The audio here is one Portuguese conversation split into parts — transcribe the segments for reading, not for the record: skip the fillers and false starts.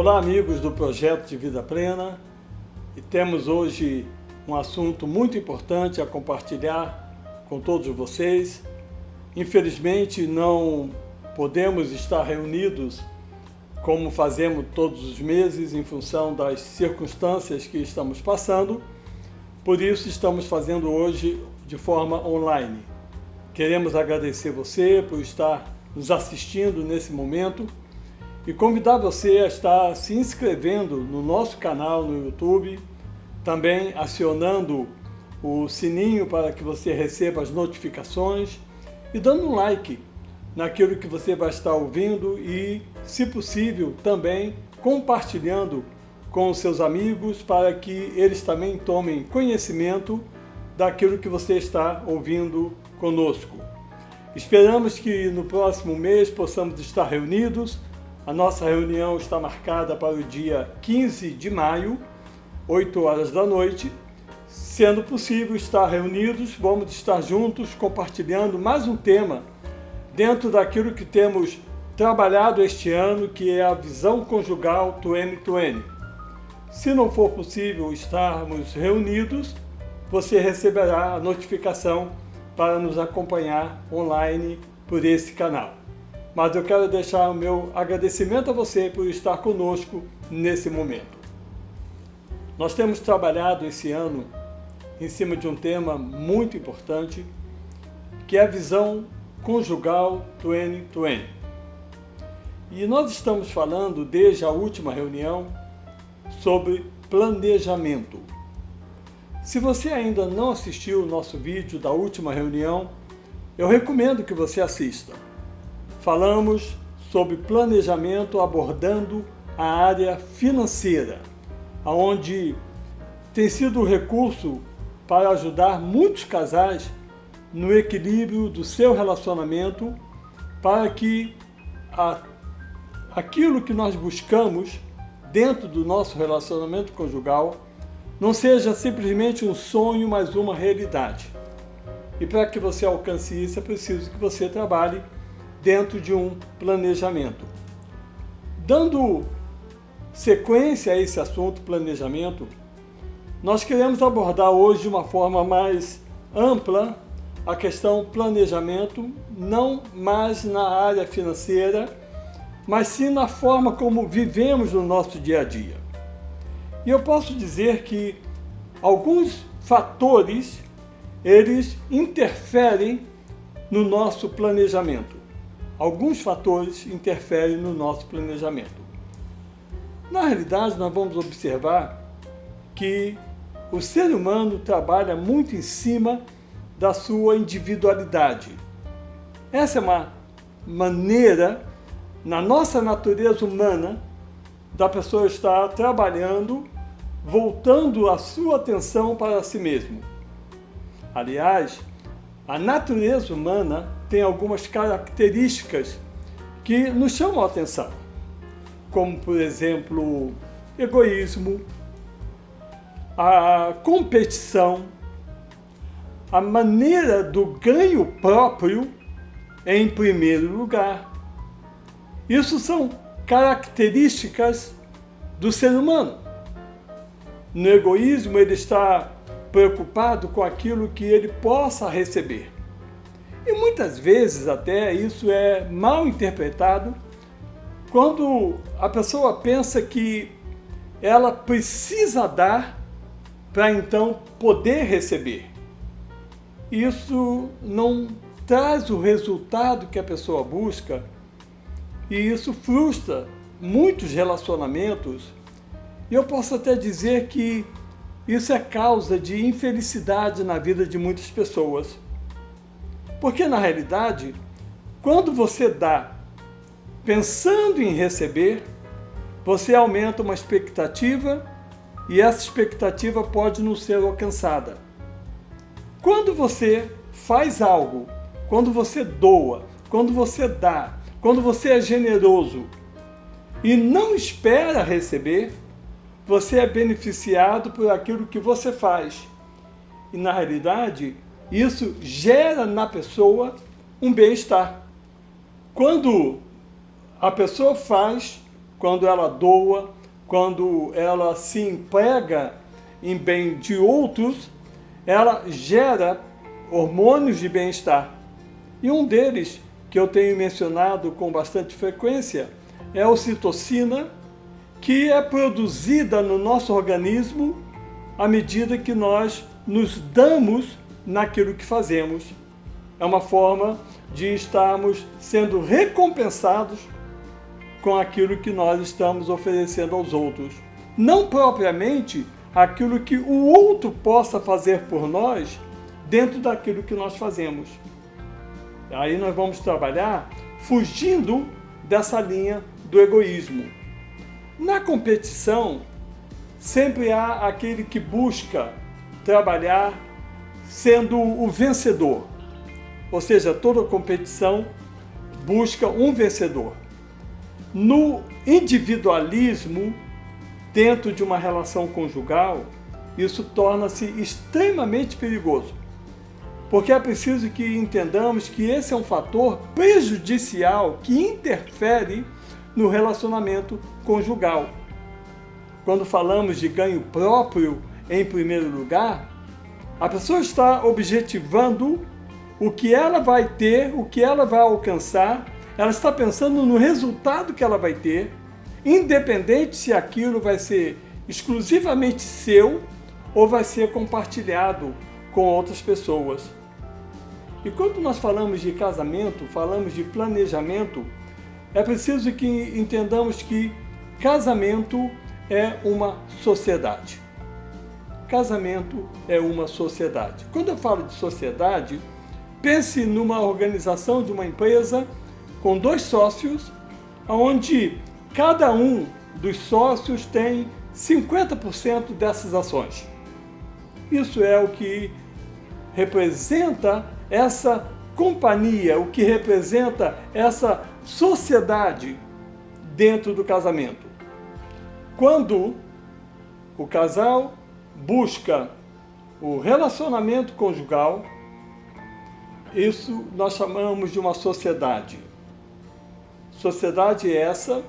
Olá, amigos do Projeto de Vida Plena, e temos hoje um assunto muito importante a compartilhar com todos vocês. Infelizmente, não podemos estar reunidos como fazemos todos os meses em função das circunstâncias que estamos passando, por isso estamos fazendo hoje de forma online. Queremos agradecer você por estar nos assistindo nesse momento e convidar você a estar se inscrevendo no nosso canal no YouTube, também acionando o sininho para que você receba as notificações e dando um like naquilo que você vai estar ouvindo e, se possível, também compartilhando com os seus amigos para que eles também tomem conhecimento daquilo que você está ouvindo conosco. Esperamos que no próximo mês possamos estar reunidos. A nossa reunião está marcada para o dia 15 de maio, 8 horas da noite. Sendo possível estar reunidos, vamos estar juntos compartilhando mais um tema dentro daquilo que temos trabalhado este ano, que é a visão conjugal 2020. Se não for possível estarmos reunidos, você receberá a notificação para nos acompanhar online por esse canal. Mas eu quero deixar o meu agradecimento a você por estar conosco nesse momento. Nós temos trabalhado esse ano em cima de um tema muito importante, que é a visão conjugal 2020. E nós estamos falando, desde a última reunião, sobre planejamento. Se você ainda não assistiu o nosso vídeo da última reunião, eu recomendo que você assista. Falamos sobre planejamento abordando a área financeira, onde tem sido o recurso para ajudar muitos casais no equilíbrio do seu relacionamento, para que aquilo que nós buscamos dentro do nosso relacionamento conjugal não seja simplesmente um sonho, mas uma realidade. E para que você alcance isso, é preciso que você trabalhe dentro de um planejamento. Dando sequência a esse assunto, planejamento, nós queremos abordar hoje de uma forma mais ampla a questão planejamento, não mais na área financeira, mas sim na forma como vivemos no nosso dia a dia. E eu posso dizer que alguns fatores, eles interferem no nosso planejamento. Alguns fatores interferem no nosso planejamento. Na realidade, nós vamos observar que o ser humano trabalha muito em cima da sua individualidade. Essa é uma maneira, na nossa natureza humana, da pessoa estar trabalhando, voltando a sua atenção para si mesmo. Aliás, a natureza humana tem algumas características que nos chamam a atenção, como, por exemplo, egoísmo, a competição, a maneira do ganho próprio em primeiro lugar. Isso são características do ser humano. No egoísmo, ele está preocupado com aquilo que ele possa receber. E muitas vezes até isso é mal interpretado quando a pessoa pensa que ela precisa dar para então poder receber. Isso não traz o resultado que a pessoa busca e isso frustra muitos relacionamentos. E eu posso até dizer que isso é causa de infelicidade na vida de muitas pessoas. Porque, na realidade, quando você dá pensando em receber, você aumenta uma expectativa e essa expectativa pode não ser alcançada. Quando você faz algo, quando você doa, quando você dá, quando você é generoso e não espera receber, você é beneficiado por aquilo que você faz. E, na realidade, isso gera na pessoa um bem-estar. Quando a pessoa faz quando ela doa, quando ela se emprega em bem de outros, ela gera hormônios de bem-estar. E um deles, que eu tenho mencionado com bastante frequência, é a ocitocina, que é produzida no nosso organismo à medida que nós nos damos naquilo que fazemos. É uma forma de estarmos sendo recompensados com aquilo que nós estamos oferecendo aos outros. Não propriamente aquilo que o outro possa fazer por nós dentro daquilo que nós fazemos. Aí nós vamos trabalhar fugindo dessa linha do egoísmo. Na competição, sempre há aquele que busca trabalhar sendo o vencedor. Ou seja, toda competição busca um vencedor. No individualismo, dentro de uma relação conjugal, isso torna-se extremamente perigoso. Porque é preciso que entendamos que esse é um fator prejudicial que interfere no relacionamento conjugal. Quando falamos de ganho próprio em primeiro lugar, a pessoa está objetivando o que ela vai ter, o que ela vai alcançar, ela está pensando no resultado que ela vai ter, independente se aquilo vai ser exclusivamente seu ou vai ser compartilhado com outras pessoas. E quando nós falamos de casamento, falamos de planejamento, é preciso que entendamos que casamento é uma sociedade. Casamento é uma sociedade. Quando eu falo de sociedade, pense numa organização de uma empresa com 2 sócios, onde cada um dos sócios tem 50% dessas ações. Isso é o que representa essa companhia, o que representa essa sociedade dentro do casamento. Quando o casal busca o relacionamento conjugal, isso nós chamamos de uma sociedade. Sociedade essa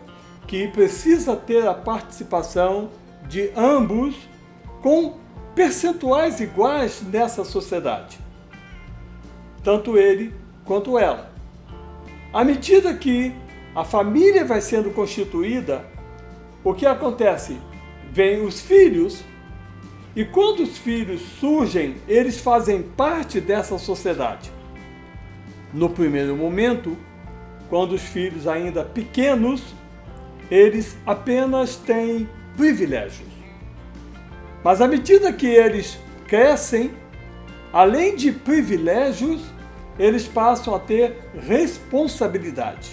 que precisa ter a participação de ambos com percentuais iguais nessa sociedade. Tanto ele quanto ela. À medida que a família vai sendo constituída, o que acontece? Vêm os filhos, e quando os filhos surgem, eles fazem parte dessa sociedade. No primeiro momento, quando os filhos ainda pequenos, eles apenas têm privilégios. Mas à medida que eles crescem, além de privilégios, eles passam a ter responsabilidade.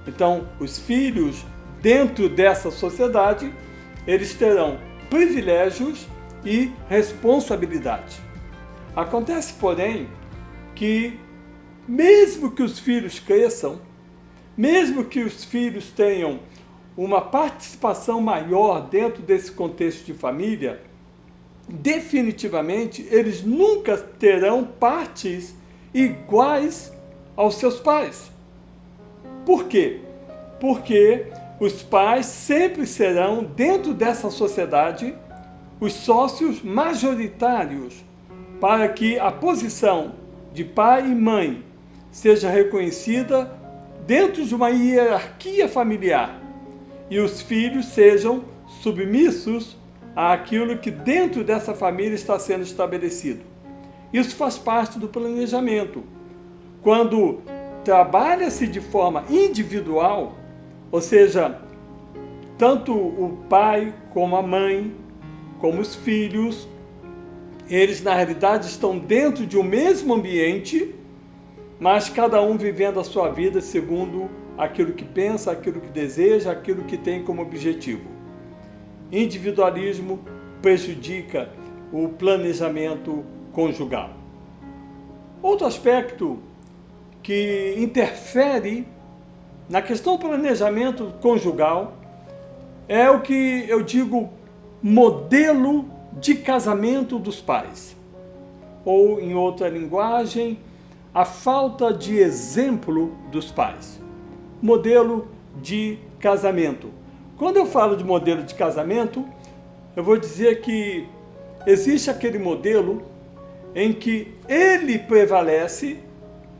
Então, os filhos, dentro dessa sociedade, eles terão privilégios e responsabilidade. Acontece, porém, que mesmo que os filhos cresçam, mesmo que os filhos tenham uma participação maior dentro desse contexto de família, definitivamente eles nunca terão partes iguais aos seus pais. Por quê? Porque os pais sempre serão, dentro dessa sociedade, os sócios majoritários, para que a posição de pai e mãe seja reconhecida dentro de uma hierarquia familiar e os filhos sejam submissos àquilo que dentro dessa família está sendo estabelecido. Isso faz parte do planejamento. Quando trabalha-se de forma individual, ou seja, tanto o pai como a mãe, como os filhos, eles na realidade estão dentro de um mesmo ambiente, mas cada um vivendo a sua vida segundo aquilo que pensa, aquilo que deseja, aquilo que tem como objetivo. Individualismo prejudica o planejamento conjugal. Outro aspecto que interfere na questão do planejamento conjugal é o que eu digo modelo de casamento dos pais. Ou, em outra linguagem, a falta de exemplo dos pais. Modelo de casamento. Quando eu falo de modelo de casamento, eu vou dizer que existe aquele modelo em que ele prevalece,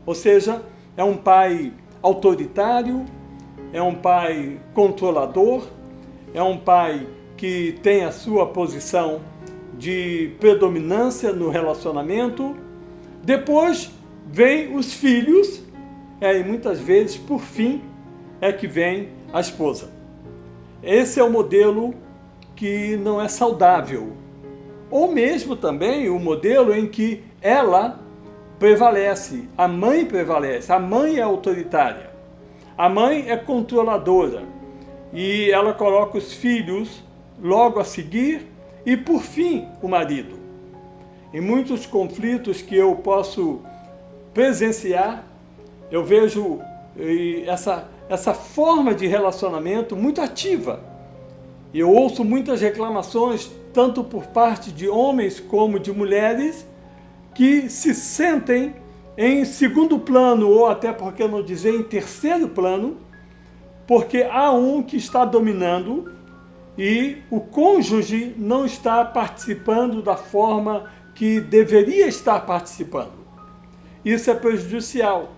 ou seja, é um pai autoritário, é um pai controlador, é um pai que tem a sua posição de predominância no relacionamento. Depois vem os filhos, e muitas vezes, por fim, é que vem a esposa. Esse é o modelo que não é saudável. Ou mesmo também o modelo em que ela prevalece, a mãe prevalece, a mãe é autoritária, a mãe é controladora e ela coloca os filhos logo a seguir e, por fim, o marido. Em muitos conflitos que eu posso presenciar, eu vejo essa forma de relacionamento muito ativa. Eu ouço muitas reclamações, tanto por parte de homens como de mulheres, que se sentem em segundo plano, ou até, por que não dizer, em terceiro plano, porque há um que está dominando e o cônjuge não está participando da forma que deveria estar participando. Isso é prejudicial.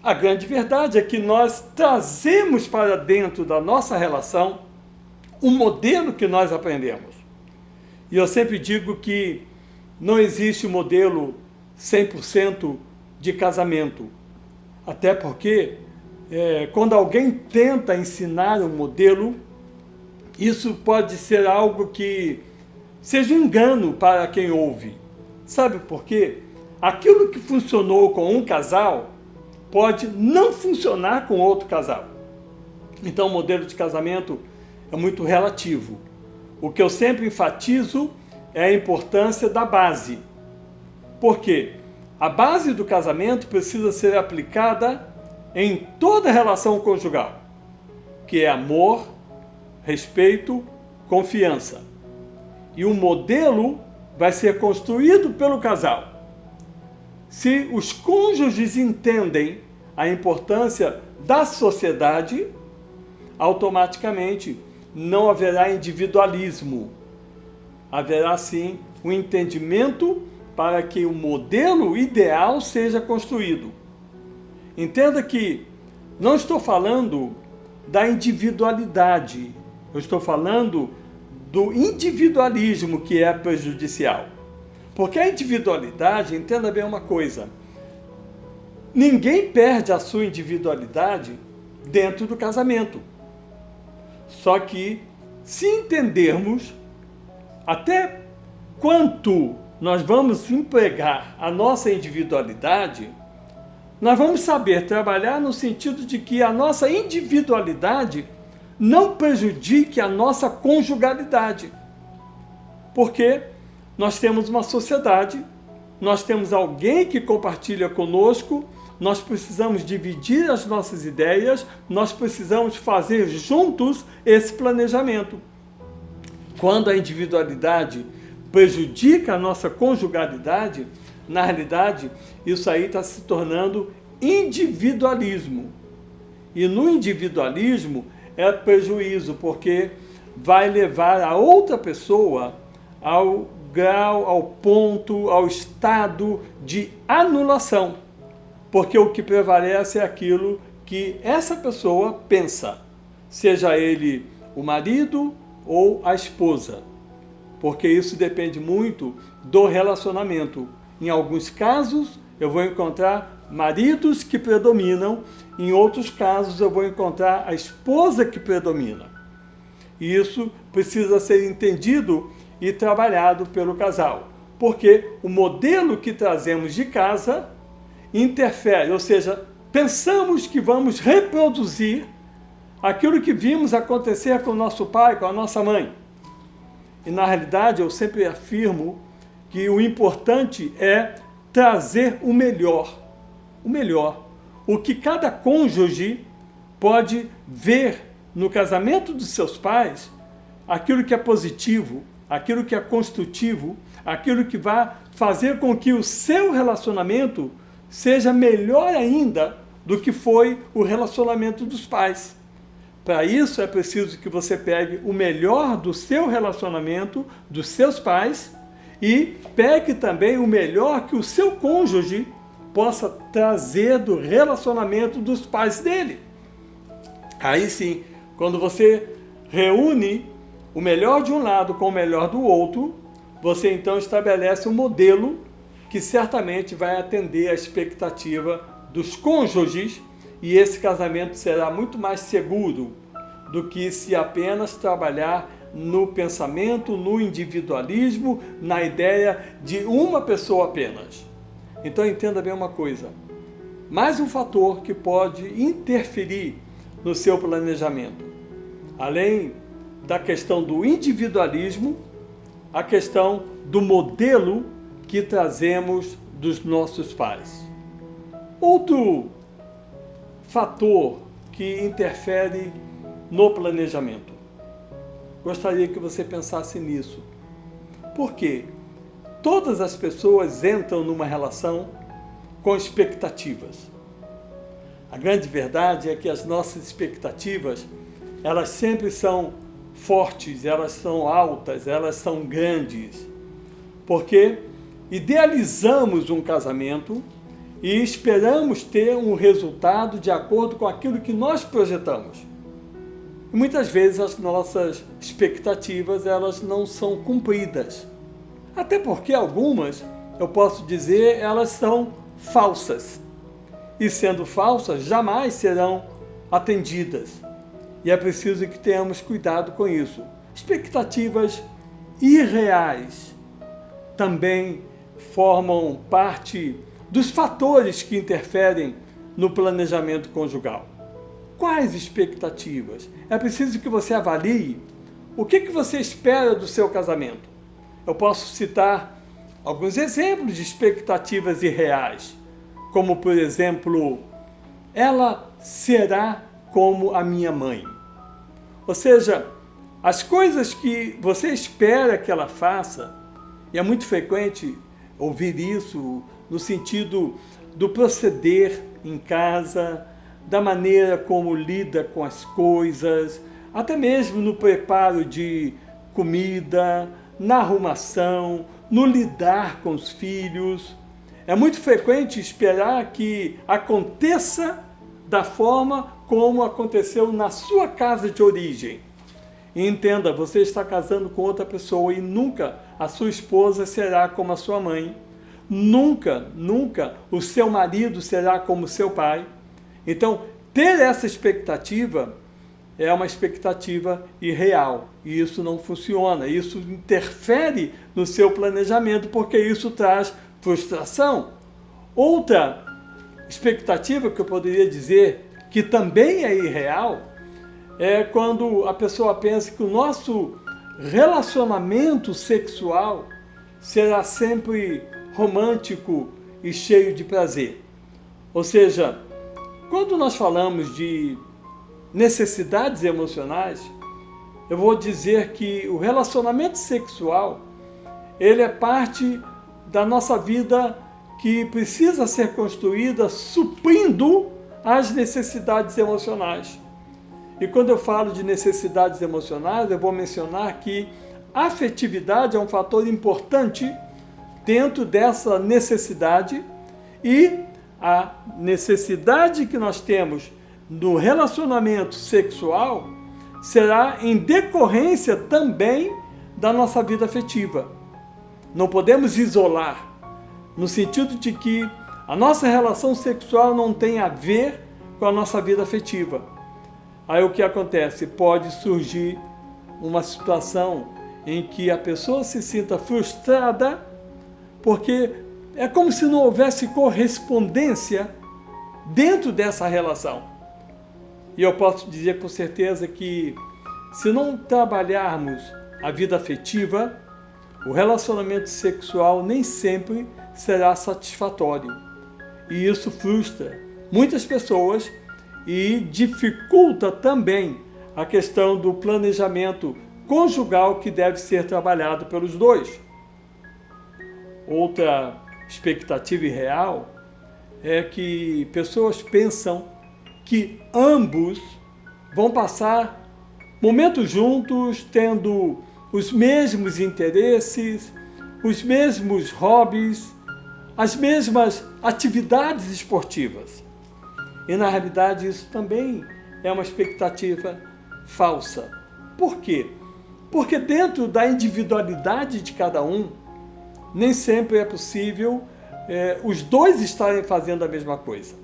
A grande verdade é que nós trazemos para dentro da nossa relação o modelo que nós aprendemos. E eu sempre digo que não existe modelo 100% de casamento. Até porque, quando alguém tenta ensinar um modelo, isso pode ser algo que seja um engano para quem ouve. Sabe por quê? Aquilo que funcionou com um casal pode não funcionar com outro casal. Então, o modelo de casamento é muito relativo. O que eu sempre enfatizo é a importância da base. Por quê? A base do casamento precisa ser aplicada em toda relação conjugal, que é amor, respeito, confiança. E o modelo vai ser construído pelo casal. Se os cônjuges entendem a importância da sociedade, automaticamente não haverá individualismo. Haverá sim um entendimento para que o modelo ideal seja construído. Entenda que não estou falando da individualidade, eu estou falando do individualismo que é prejudicial. Porque a individualidade, entenda bem uma coisa, ninguém perde a sua individualidade dentro do casamento. Só que, se entendermos até quanto nós vamos empregar a nossa individualidade, nós vamos saber trabalhar no sentido de que a nossa individualidade não prejudique a nossa conjugalidade. Porque nós temos uma sociedade, nós temos alguém que compartilha conosco, nós precisamos dividir as nossas ideias, nós precisamos fazer juntos esse planejamento. Quando a individualidade prejudica a nossa conjugalidade, na realidade, isso aí está se tornando individualismo. E no individualismo é prejuízo, porque vai levar a outra pessoa ao grau, ao ponto, ao estado de anulação. Porque o que prevalece é aquilo que essa pessoa pensa, seja ele o marido ou a esposa. Porque isso depende muito do relacionamento. Em alguns casos, eu vou encontrar maridos que predominam, em outros casos, eu vou encontrar a esposa que predomina. E isso precisa ser entendido e trabalhado pelo casal. Porque o modelo que trazemos de casa interfere, ou seja, pensamos que vamos reproduzir aquilo que vimos acontecer com o nosso pai, com a nossa mãe. E na realidade eu sempre afirmo que o importante é trazer o melhor, o que cada cônjuge pode ver no casamento dos seus pais, aquilo que é positivo, aquilo que é construtivo, aquilo que vai fazer com que o seu relacionamento seja melhor ainda do que foi o relacionamento dos pais. Para isso é preciso que você pegue o melhor do seu relacionamento, dos seus pais, e pegue também o melhor que o seu cônjuge possa trazer do relacionamento dos pais dele. Aí sim, quando você reúne o melhor de um lado com o melhor do outro, você então estabelece um modelo que certamente vai atender à expectativa dos cônjuges, e esse casamento será muito mais seguro do que se apenas trabalhar no pensamento, no individualismo, na ideia de uma pessoa apenas. Então entenda bem uma coisa, mais um fator que pode interferir no seu planejamento, além da questão do individualismo, a questão do modelo que trazemos dos nossos pais. Outro fator que interfere no planejamento. Gostaria que você pensasse nisso. Por quê? Todas as pessoas entram numa relação com expectativas. A grande verdade é que as nossas expectativas, elas sempre são fortes, elas são altas, elas são grandes. Porque idealizamos um casamento e esperamos ter um resultado de acordo com aquilo que nós projetamos. E muitas vezes as nossas expectativas, elas não são cumpridas. Até porque algumas, eu posso dizer, elas são falsas. E sendo falsas, jamais serão atendidas. E é preciso que tenhamos cuidado com isso. Expectativas irreais também formam parte dos fatores que interferem no planejamento conjugal. Quais expectativas? É preciso que você avalie o que você espera do seu casamento. Eu posso citar alguns exemplos de expectativas irreais, como, por exemplo, ela será como a minha mãe. Ou seja, as coisas que você espera que ela faça, e é muito frequente ouvir isso no sentido do proceder em casa, da maneira como lida com as coisas, até mesmo no preparo de comida, na arrumação, no lidar com os filhos. É muito frequente esperar que aconteça da forma como aconteceu na sua casa de origem. E entenda, você está casando com outra pessoa e nunca a sua esposa será como a sua mãe. Nunca o seu marido será como o seu pai. Então, ter essa expectativa é uma expectativa irreal. E isso não funciona. Isso interfere no seu planejamento, porque isso traz frustração. Outra expectativa que eu poderia dizer que também é irreal é quando a pessoa pensa que o nosso relacionamento sexual será sempre romântico e cheio de prazer. Ou seja, quando nós falamos de necessidades emocionais, eu vou dizer que o relacionamento sexual, ele é parte da nossa vida que precisa ser construída suprindo as necessidades emocionais. E quando eu falo de necessidades emocionais, eu vou mencionar que a afetividade é um fator importante dentro dessa necessidade, e a necessidade que nós temos no relacionamento sexual será em decorrência também da nossa vida afetiva. Não podemos isolar, no sentido de que a nossa relação sexual não tem a ver com a nossa vida afetiva. Aí o que acontece? Pode surgir uma situação em que a pessoa se sinta frustrada, porque é como se não houvesse correspondência dentro dessa relação. E eu posso dizer com certeza que, se não trabalharmos a vida afetiva, o relacionamento sexual nem sempre será satisfatório. E isso frustra muitas pessoas e dificulta também a questão do planejamento conjugal que deve ser trabalhado pelos dois. Outra expectativa irreal é que pessoas pensam que ambos vão passar momentos juntos, tendo os mesmos interesses, os mesmos hobbies, as mesmas atividades esportivas. E na realidade isso também é uma expectativa falsa. Por quê? Porque dentro da individualidade de cada um, nem sempre é possível os dois estarem fazendo a mesma coisa.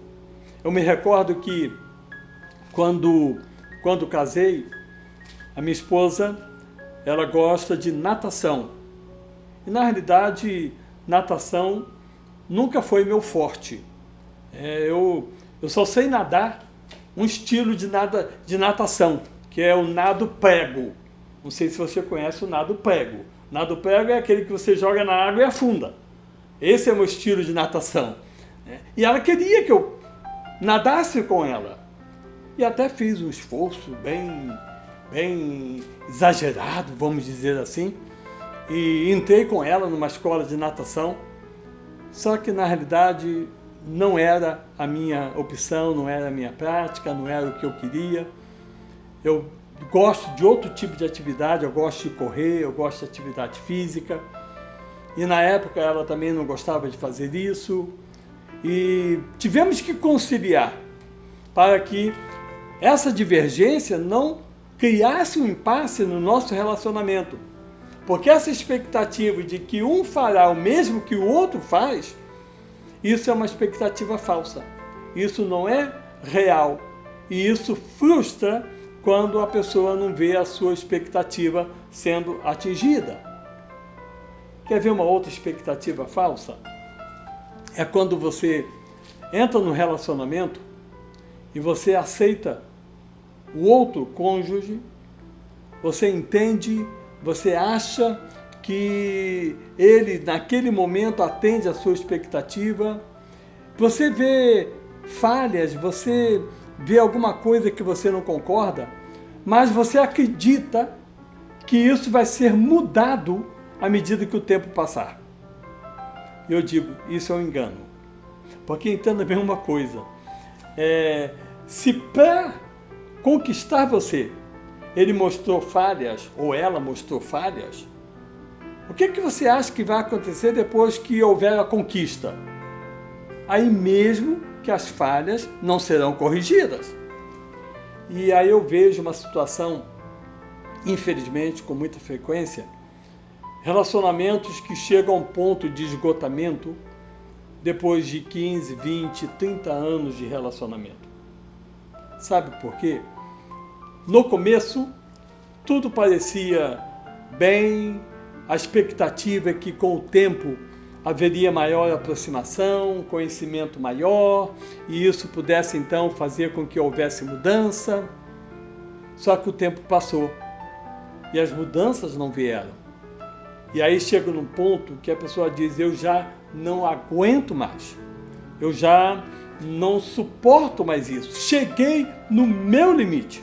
Eu me recordo que quando casei, a minha esposa, ela gosta de natação. E na realidade, natação nunca foi meu forte. Eu só sei nadar um estilo de natação, que é o nado prego. Não sei se você conhece o nado prego. Nado prego é aquele que você joga na água e afunda. Esse é o meu estilo de natação. E ela queria que eu nadasse com ela. E até fiz um esforço bem exagerado, vamos dizer assim. E entrei com ela numa escola de natação. Só que na realidade não era a minha opção, não era a minha prática, não era o que eu queria. Eu gosto de outro tipo de atividade, eu gosto de correr, eu gosto de atividade física. E na época ela também não gostava de fazer isso. E tivemos que conciliar para que essa divergência não criasse um impasse no nosso relacionamento. Porque essa expectativa de que um fará o mesmo que o outro faz, isso é uma expectativa falsa. Isso não é real. E isso frustra quando a pessoa não vê a sua expectativa sendo atingida. Quer ver uma outra expectativa falsa? É quando você entra no relacionamento e você aceita o outro cônjuge, você entende, você acha que ele naquele momento atende a sua expectativa, você vê falhas, você vê alguma coisa que você não concorda, mas você acredita que isso vai ser mudado à medida que o tempo passar. Eu digo, isso é um engano. Porque entenda bem uma coisa, se para conquistar você, ele mostrou falhas, ou ela mostrou falhas, o que você acha que vai acontecer depois que houver a conquista? Aí mesmo que as falhas não serão corrigidas. E aí eu vejo uma situação, infelizmente, com muita frequência, relacionamentos que chegam a um ponto de esgotamento depois de 15, 20, 30 anos de relacionamento. Sabe por quê? No começo, tudo parecia bem, a expectativa é que com o tempo haveria maior aproximação, conhecimento maior, e isso pudesse então fazer com que houvesse mudança. Só que o tempo passou e as mudanças não vieram. E aí chega num ponto que a pessoa diz, eu já não aguento mais, eu já não suporto mais isso, cheguei no meu limite.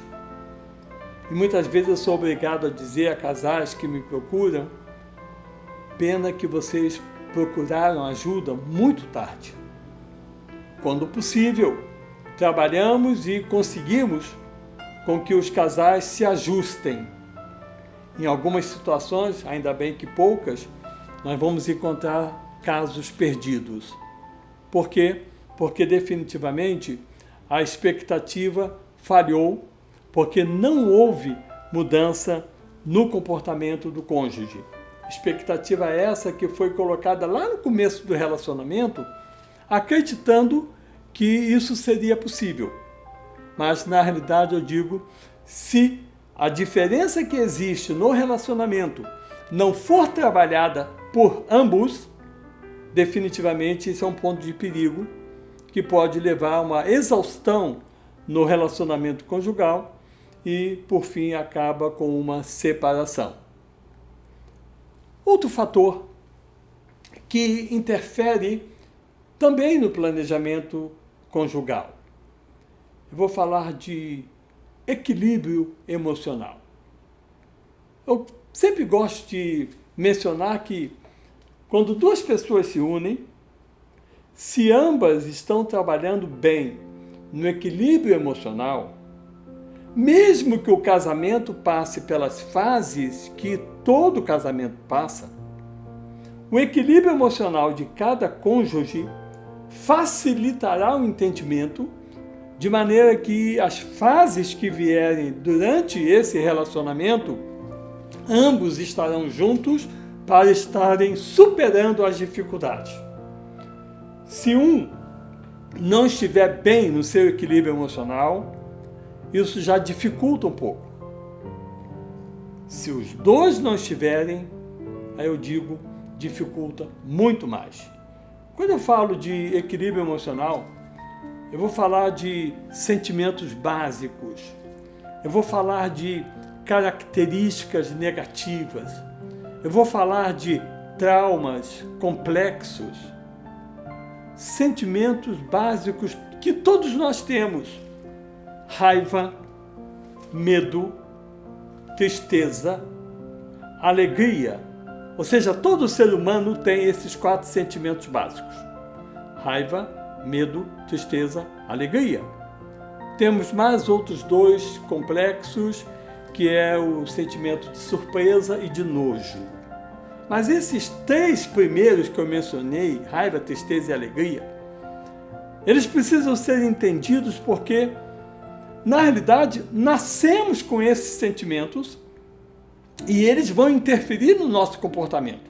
E muitas vezes eu sou obrigado a dizer a casais que me procuram, pena que vocês procuraram ajuda muito tarde. Quando possível, trabalhamos e conseguimos com que os casais se ajustem. Em algumas situações, ainda bem que poucas, nós vamos encontrar casos perdidos. Por quê? Porque definitivamente a expectativa falhou, porque não houve mudança no comportamento do cônjuge. Expectativa essa que foi colocada lá no começo do relacionamento, acreditando que isso seria possível. Mas na realidade eu digo, se a diferença que existe no relacionamento não for trabalhada por ambos, definitivamente isso é um ponto de perigo que pode levar a uma exaustão no relacionamento conjugal e, por fim, acaba com uma separação. Outro fator que interfere também no planejamento conjugal. Eu vou falar de equilíbrio emocional. Eu sempre gosto de mencionar que quando duas pessoas se unem, se ambas estão trabalhando bem no equilíbrio emocional, Mesmo que o casamento passe pelas fases que todo casamento passa, o equilíbrio emocional de cada cônjuge facilitará o entendimento, de maneira que as fases que vierem durante esse relacionamento, ambos estarão juntos para estarem superando as dificuldades. Se um não estiver bem no seu equilíbrio emocional, isso já dificulta um pouco. Se os dois não estiverem, aí eu digo, dificulta muito mais. Quando eu falo de equilíbrio emocional, eu vou falar de sentimentos básicos, eu vou falar de características negativas, eu vou falar de traumas complexos, sentimentos básicos que todos nós temos: raiva, medo, tristeza, alegria. Ou seja, todo ser humano tem esses 4 sentimentos básicos: raiva, medo, tristeza, alegria. Temos mais outros 2 complexos, que é o sentimento de surpresa e de nojo. Mas esses 3 primeiros que eu mencionei, raiva, tristeza e alegria, eles precisam ser entendidos porque, na realidade, nascemos com esses sentimentos e eles vão interferir no nosso comportamento.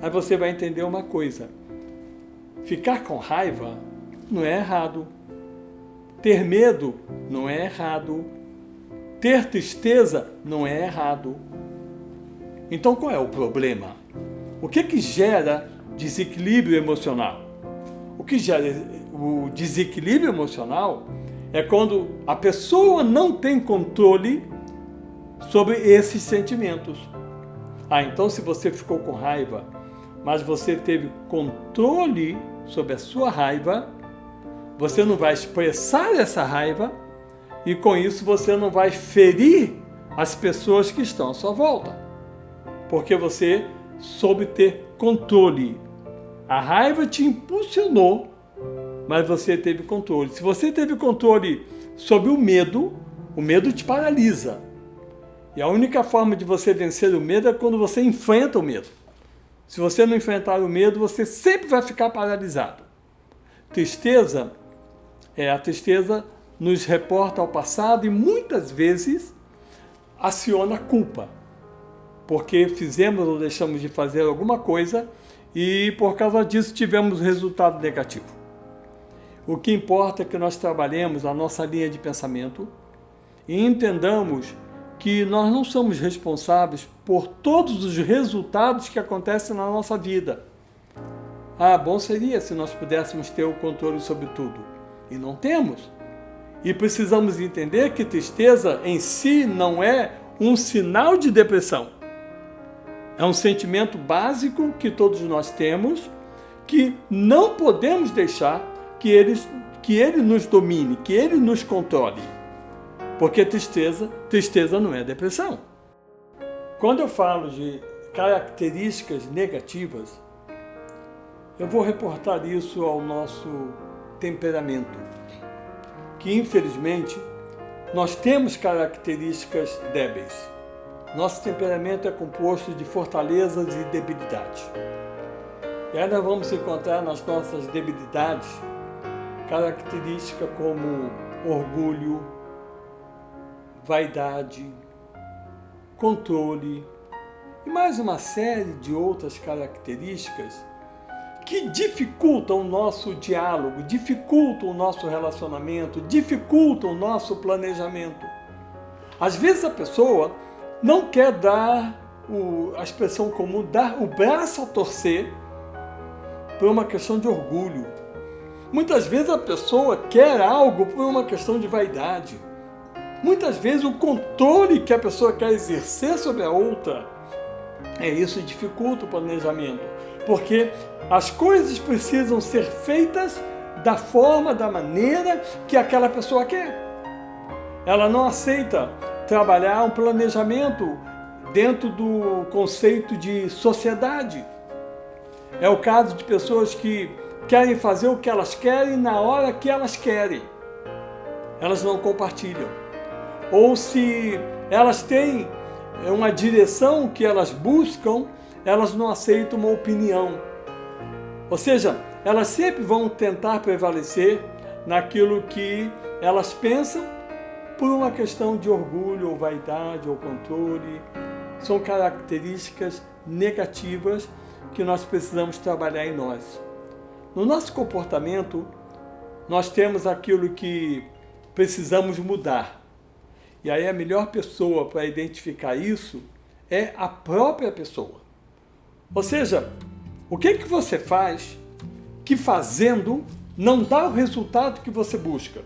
Aí você vai entender uma coisa: ficar com raiva não é errado, ter medo não é errado, ter tristeza não é errado. Então qual é o problema? O que gera desequilíbrio emocional? O que gera o desequilíbrio emocional é quando a pessoa não tem controle sobre esses sentimentos. Então se você ficou com raiva, mas você teve controle sobre a sua raiva, você não vai expressar essa raiva e com isso você não vai ferir as pessoas que estão à sua volta, porque você soube ter controle. A raiva te impulsionou, mas você teve controle. Se você teve controle sobre o medo te paralisa. E a única forma de você vencer o medo é quando você enfrenta o medo. Se você não enfrentar o medo, você sempre vai ficar paralisado. A tristeza nos reporta ao passado e muitas vezes aciona a culpa, porque fizemos ou deixamos de fazer alguma coisa e por causa disso tivemos resultado negativo. O que importa é que nós trabalhemos a nossa linha de pensamento e entendamos que nós não somos responsáveis por todos os resultados que acontecem na nossa vida. Bom seria se nós pudéssemos ter o controle sobre tudo. E não temos. E precisamos entender que tristeza em si não é um sinal de depressão. É um sentimento básico que todos nós temos, que não podemos deixar que ele nos domine, que ele nos controle. Porque tristeza não é depressão. Quando eu falo de características negativas, eu vou reportar isso ao nosso temperamento, que infelizmente nós temos características débeis. Nosso temperamento é composto de fortalezas e debilidades. E ainda vamos encontrar nas nossas debilidades características como orgulho, vaidade, controle e mais uma série de outras características que dificultam o nosso diálogo, dificultam o nosso relacionamento, dificultam o nosso planejamento. Às vezes a pessoa não quer dar, a expressão comum, dar o braço a torcer por uma questão de orgulho. Muitas vezes a pessoa quer algo por uma questão de vaidade. Muitas vezes o controle que a pessoa quer exercer sobre a outra, isso dificulta o planejamento, porque as coisas precisam ser feitas da forma, da maneira que aquela pessoa quer. Ela não aceita trabalhar um planejamento dentro do conceito de sociedade. É o caso de pessoas que querem fazer o que elas querem na hora que elas querem. Elas não compartilham. ou se elas têm uma direção que elas buscam, elas não aceitam uma opinião. Ou seja, elas sempre vão tentar prevalecer naquilo que elas pensam por uma questão de orgulho, ou vaidade, ou controle. São características negativas que nós precisamos trabalhar em nós. No nosso comportamento, nós temos aquilo que precisamos mudar. E aí a melhor pessoa para identificar isso é a própria pessoa. Ou seja, o que você faz que fazendo não dá o resultado que você busca?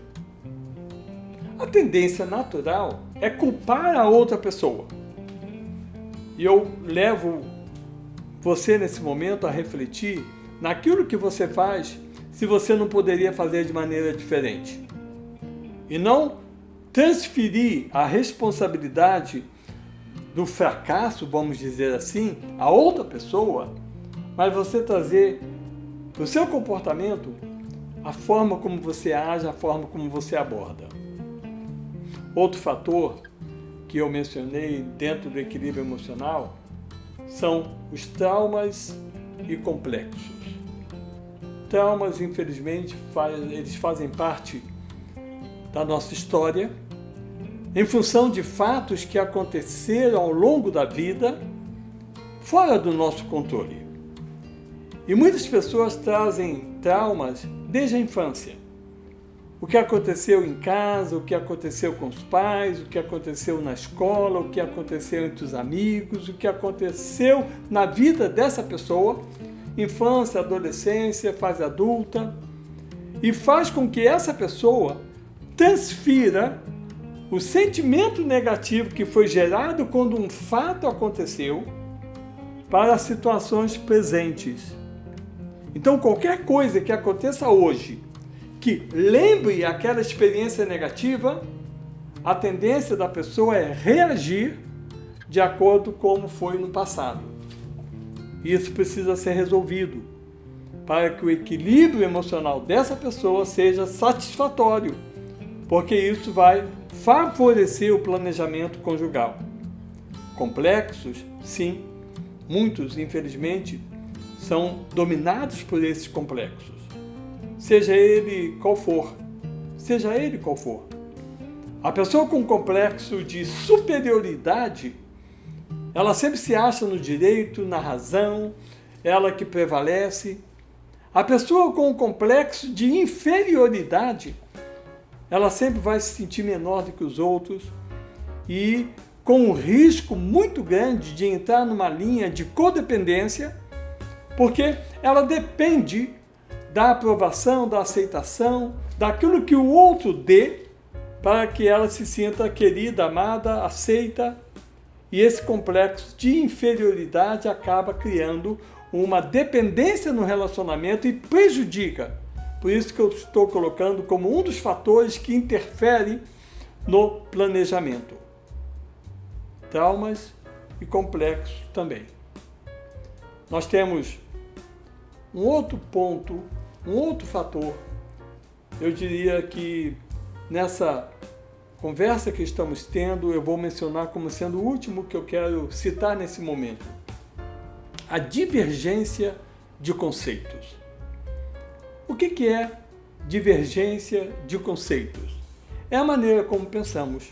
A tendência natural é culpar a outra pessoa. E eu levo você nesse momento a refletir naquilo que você faz, se você não poderia fazer de maneira diferente. E não transferir a responsabilidade do fracasso, vamos dizer assim, a outra pessoa, mas você trazer para o seu comportamento a forma como você age, a forma como você aborda. Outro fator que eu mencionei dentro do equilíbrio emocional são os traumas e complexos. Traumas, infelizmente, eles fazem parte da nossa história, em função de fatos que aconteceram ao longo da vida, fora do nosso controle. E muitas pessoas trazem traumas desde a infância. O que aconteceu em casa, o que aconteceu com os pais, o que aconteceu na escola, o que aconteceu entre os amigos, o que aconteceu na vida dessa pessoa, infância, adolescência, fase adulta, e faz com que essa pessoa transfira o sentimento negativo que foi gerado quando um fato aconteceu para as situações presentes. Então, qualquer coisa que aconteça hoje que lembre aquela experiência negativa, a tendência da pessoa é reagir de acordo com como foi no passado. Isso precisa ser resolvido para que o equilíbrio emocional dessa pessoa seja satisfatório, porque isso vai favorecer o planejamento conjugal. Complexos, sim, muitos, infelizmente, são dominados por esses complexos. Seja ele qual for. A pessoa com complexo de superioridade, ela sempre se acha no direito, na razão, ela que prevalece. A pessoa com complexo de inferioridade, ela sempre vai se sentir menor do que os outros e com um risco muito grande de entrar numa linha de codependência, porque ela depende da aprovação, da aceitação, daquilo que o outro dê para que ela se sinta querida, amada, aceita. E esse complexo de inferioridade acaba criando uma dependência no relacionamento e prejudica. Por isso que eu estou colocando como um dos fatores que interfere no planejamento. Traumas e complexos também. Nós temos um outro ponto, um outro fator. Eu diria que nessa conversa que estamos tendo, eu vou mencionar como sendo o último que eu quero citar nesse momento. A divergência de conceitos. O que é divergência de conceitos? É a maneira como pensamos.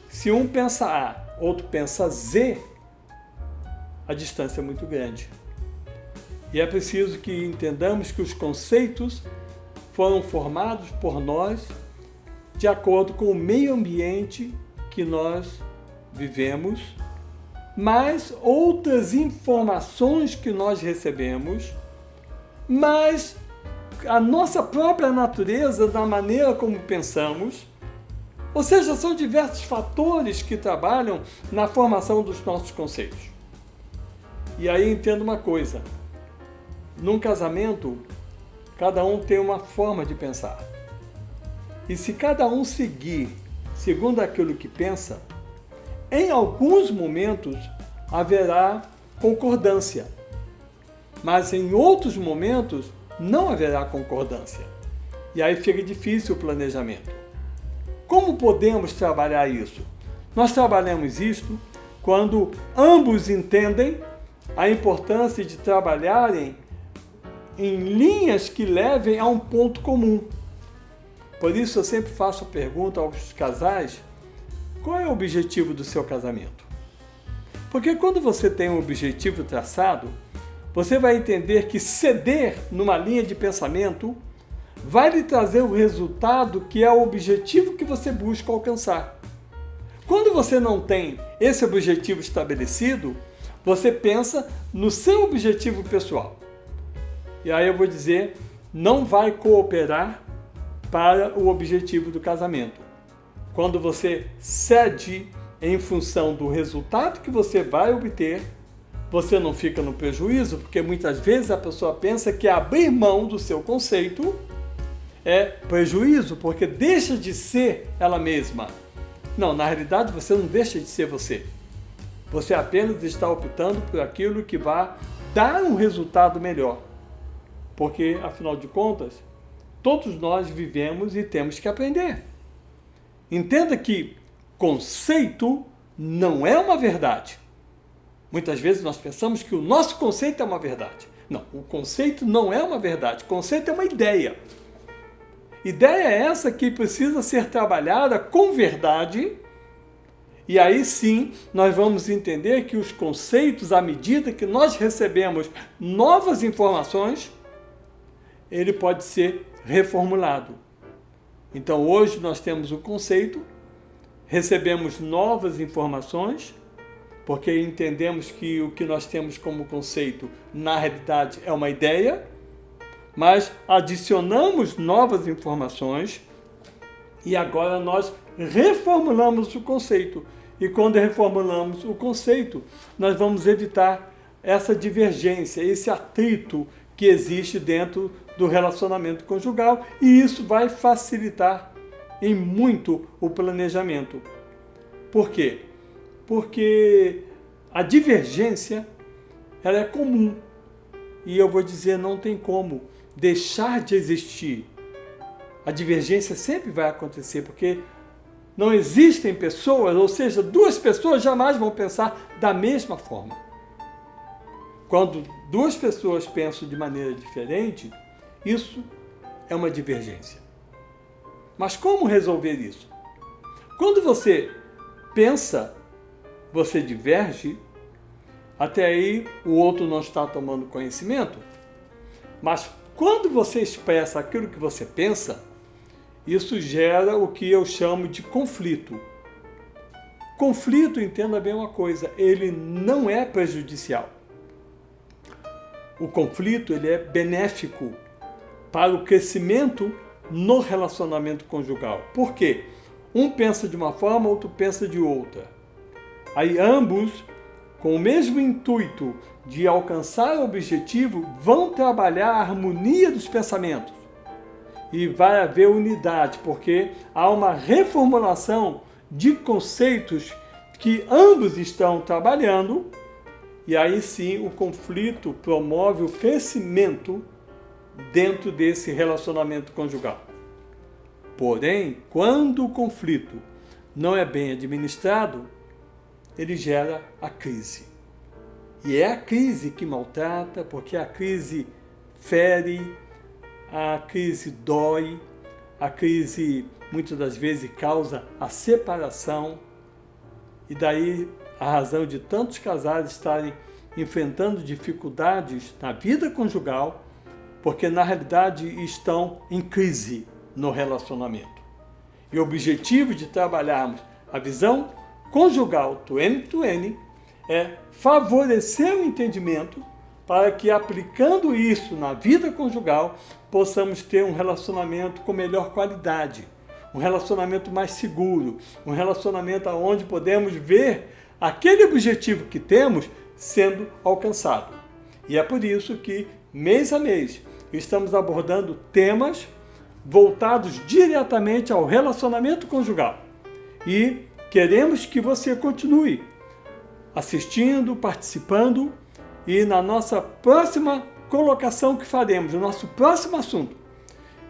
Se um pensa A, outro pensa Z, a distância é muito grande. E é preciso que entendamos que os conceitos foram formados por nós de acordo com o meio ambiente que nós vivemos, mais outras informações que nós recebemos, mais a nossa própria natureza da maneira como pensamos. Ou seja, são diversos fatores que trabalham na formação dos nossos conceitos. E aí entenda uma coisa, num casamento, cada um tem uma forma de pensar. E se cada um seguir segundo aquilo que pensa, em alguns momentos haverá concordância, mas em outros momentos não haverá concordância. E aí fica difícil o planejamento. Como podemos trabalhar isso? Nós trabalhamos isto quando ambos entendem a importância de trabalharem em linhas que levem a um ponto comum. Por isso eu sempre faço a pergunta aos casais: qual é o objetivo do seu casamento? Porque quando você tem um objetivo traçado, você vai entender que ceder numa linha de pensamento vai lhe trazer o resultado que é o objetivo que você busca alcançar. Quando você não tem esse objetivo estabelecido, você pensa no seu objetivo pessoal. E aí eu vou dizer, não vai cooperar para o objetivo do casamento. Quando você cede em função do resultado que você vai obter, você não fica no prejuízo, porque muitas vezes a pessoa pensa que abrir mão do seu conceito é prejuízo, porque deixa de ser ela mesma. Não, na realidade você não deixa de ser você. Você apenas está optando por aquilo que vai dar um resultado melhor. Porque, afinal de contas, todos nós vivemos e temos que aprender. Entenda que conceito não é uma verdade. Muitas vezes nós pensamos que o nosso conceito é uma verdade. Não, o conceito não é uma verdade. O conceito é uma ideia. Ideia é essa que precisa ser trabalhada com verdade. E aí sim, nós vamos entender que os conceitos, à medida que nós recebemos novas informações, ele pode ser reformulado. Então hoje nós temos o conceito, recebemos novas informações, porque entendemos que o que nós temos como conceito, na realidade, é uma ideia, mas adicionamos novas informações e agora nós reformulamos o conceito. E quando reformulamos o conceito, nós vamos evitar essa divergência, esse atrito que existe dentro do relacionamento conjugal, e isso vai facilitar em muito o planejamento. Por quê? Porque a divergência ela é comum e eu vou dizer, não tem como deixar de existir. A divergência sempre vai acontecer, porque não existem pessoas, ou seja, duas pessoas jamais vão pensar da mesma forma. Quando duas pessoas pensam de maneira diferente, isso é uma divergência. Mas como resolver isso? Quando você pensa, você diverge, até aí o outro não está tomando conhecimento, mas quando você expressa aquilo que você pensa, isso gera o que eu chamo de conflito. Conflito, entenda bem uma coisa, ele não é prejudicial. O conflito ele é benéfico para o crescimento no relacionamento conjugal. Por quê? Um pensa de uma forma, outro pensa de outra. Aí ambos, com o mesmo intuito de alcançar o objetivo, vão trabalhar a harmonia dos pensamentos. E vai haver unidade, porque há uma reformulação de conceitos que ambos estão trabalhando, e aí sim o conflito promove o crescimento dentro desse relacionamento conjugal. Porém, quando o conflito não é bem administrado, ele gera a crise. E é a crise que maltrata, porque a crise fere, a crise dói, a crise muitas das vezes causa a separação, e daí a razão de tantos casais estarem enfrentando dificuldades na vida conjugal, porque na realidade estão em crise no relacionamento. E o objetivo de trabalharmos a visão conjugal Tuene é favorecer o entendimento para que, aplicando isso na vida conjugal, possamos ter um relacionamento com melhor qualidade, um relacionamento mais seguro, um relacionamento onde podemos ver aquele objetivo que temos sendo alcançado. E é por isso que, mês a mês, estamos abordando temas voltados diretamente ao relacionamento conjugal. E queremos que você continue assistindo, participando, e na nossa próxima colocação que faremos, no nosso próximo assunto,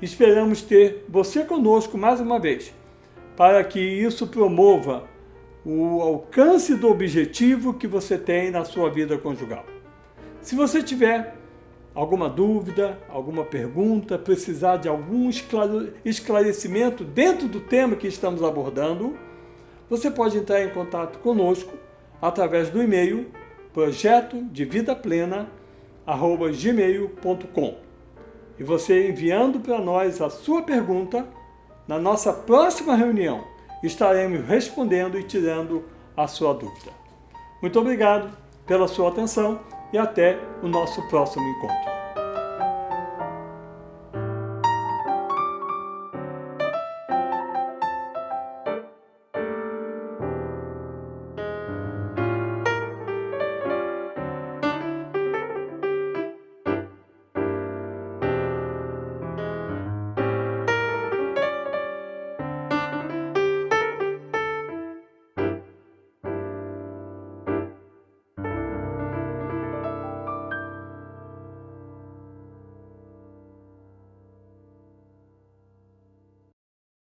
esperamos ter você conosco mais uma vez, para que isso promova o alcance do objetivo que você tem na sua vida conjugal. Se você tiver alguma dúvida, alguma pergunta, precisar de algum esclarecimento dentro do tema que estamos abordando, você pode entrar em contato conosco através do e-mail projetodevidaplena@gmail.com. E você enviando para nós a sua pergunta, na nossa próxima reunião estaremos respondendo e tirando a sua dúvida. Muito obrigado pela sua atenção e até o nosso próximo encontro.